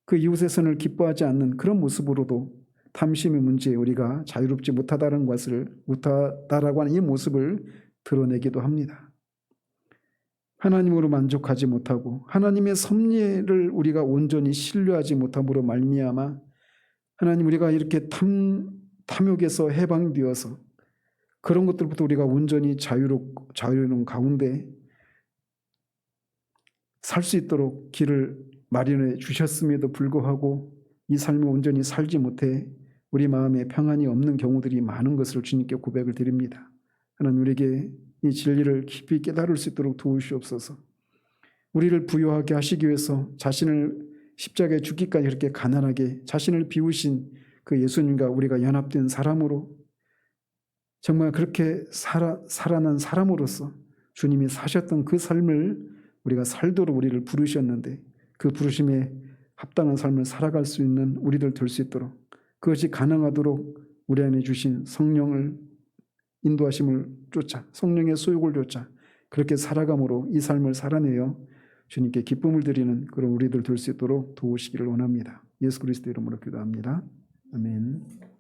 Speaker 1: 그 이웃의 선을 기뻐하지 않는 그런 모습으로도 탐심의 문제에 우리가 자유롭지 못하다는 것을 못하다라고 하는 이 모습을 드러내기도 합니다. 하나님으로 만족하지 못하고 하나님의 섭리를 우리가 온전히 신뢰하지 못함으로 말미암아 하나님, 우리가 이렇게 탐욕에서 해방되어서 그런 것들부터 우리가 온전히 자유로운 가운데 살 수 있도록 길을 마련해 주셨음에도 불구하고 이 삶을 온전히 살지 못해 우리 마음에 평안이 없는 경우들이 많은 것을 주님께 고백을 드립니다. 하나님, 우리에게 이 진리를 깊이 깨달을 수 있도록 도우시옵소서. 우리를 부요하게 하시기 위해서 자신을 십자가에 죽기까지 그렇게 가난하게 자신을 비우신 그 예수님과 우리가 연합된 사람으로 정말 그렇게 살아난 사람으로서 주님이 사셨던 그 삶을 우리가 살도록 우리를 부르셨는데 그 부르심에 합당한 삶을 살아갈 수 있는 우리들 될 수 있도록 그것이 가능하도록 우리 안에 주신 성령을 인도하심을 쫓아 성령의 소욕을 쫓아 그렇게 살아감으로 이 삶을 살아내어 주님께 기쁨을 드리는 그런 우리들 될 수 있도록 도우시기를 원합니다. 예수 그리스도 이름으로 기도합니다. 아멘.